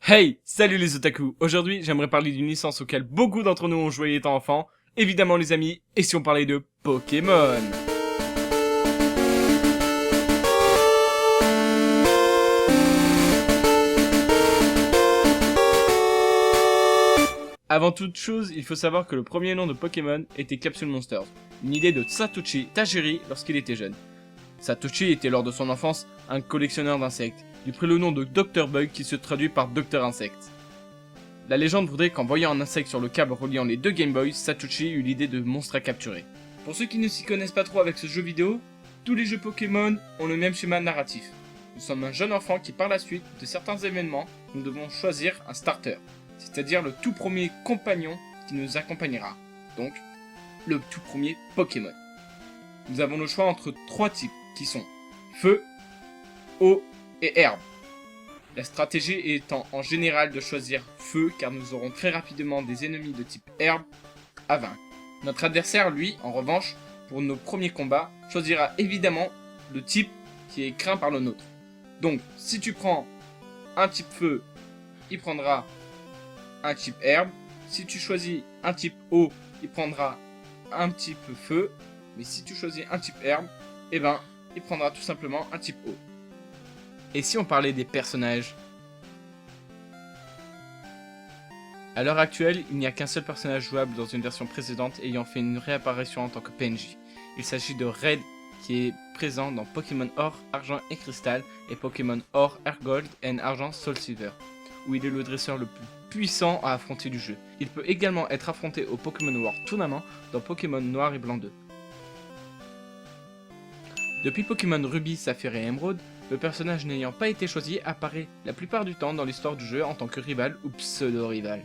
Hey, salut les otaku. Aujourd'hui, j'aimerais parler d'une licence auquel beaucoup d'entre nous ont joué étant enfants. Évidemment les amis, et si on parlait de Pokémon. Avant toute chose, il faut savoir que le premier nom de Pokémon était Capsule Monsters, une idée de Satoshi Tajiri lorsqu'il était jeune. Satoshi était lors de son enfance un collectionneur d'insectes, lui prit le nom de Dr Bug qui se traduit par Docteur Insecte. La légende voudrait qu'en voyant un insecte sur le câble reliant les deux Game Boys, Satoshi eut l'idée de monstre à capturer. Pour ceux qui ne s'y connaissent pas trop avec ce jeu vidéo, tous les jeux Pokémon ont le même schéma narratif. Nous sommes un jeune enfant qui par la suite de certains événements, nous devons choisir un starter, c'est-à-dire le tout premier compagnon qui nous accompagnera, donc le tout premier Pokémon. Nous avons le choix entre trois types qui sont feu, eau et herbe. La stratégie étant en général de choisir feu car nous aurons très rapidement des ennemis de type herbe à vaincre. Notre adversaire, lui, en revanche, pour nos premiers combats, choisira évidemment le type qui est craint par le nôtre. Donc, si tu prends un type feu, il prendra un type herbe. Si tu choisis un type eau, il prendra un type feu. Mais si tu choisis un type herbe, eh ben, il prendra tout simplement un type eau. Et si on parlait des personnages? À l'heure actuelle, il n'y a qu'un seul personnage jouable dans une version précédente ayant fait une réapparition en tant que PNJ. Il s'agit de Red, qui est présent dans Pokémon Or, Argent et Cristal et Pokémon Or, Air Gold et Argent Soul Silver, où il est le dresseur le plus puissant à affronter du jeu. Il peut également être affronté au Pokémon War Tournament dans Pokémon Noir et Blanc 2. Depuis Pokémon Ruby, Saphir et Emerald, le personnage n'ayant pas été choisi apparaît la plupart du temps dans l'histoire du jeu en tant que rival ou pseudo-rival.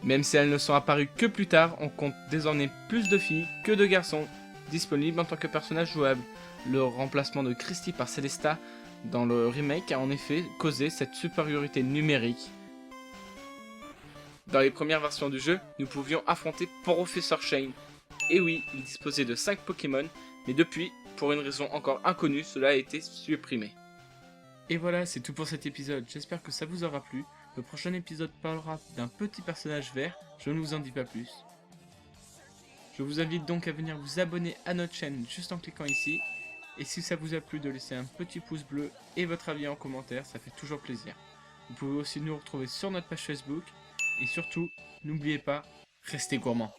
Même si elles ne sont apparues que plus tard, on compte désormais plus de filles que de garçons disponibles en tant que personnages jouables. Le remplacement de Christy par Célesta dans le remake a en effet causé cette supériorité numérique. Dans les premières versions du jeu, nous pouvions affronter Professeur Shane. Et oui, il disposait de 5 Pokémon, mais depuis, pour une raison encore inconnue, cela a été supprimé. Et voilà, c'est tout pour cet épisode, j'espère que ça vous aura plu. Le prochain épisode parlera d'un petit personnage vert, je ne vous en dis pas plus. Je vous invite donc à venir vous abonner à notre chaîne juste en cliquant ici. Et si ça vous a plu, de laisser un petit pouce bleu et votre avis en commentaire, ça fait toujours plaisir. Vous pouvez aussi nous retrouver sur notre page Facebook. Et surtout, n'oubliez pas, restez gourmands.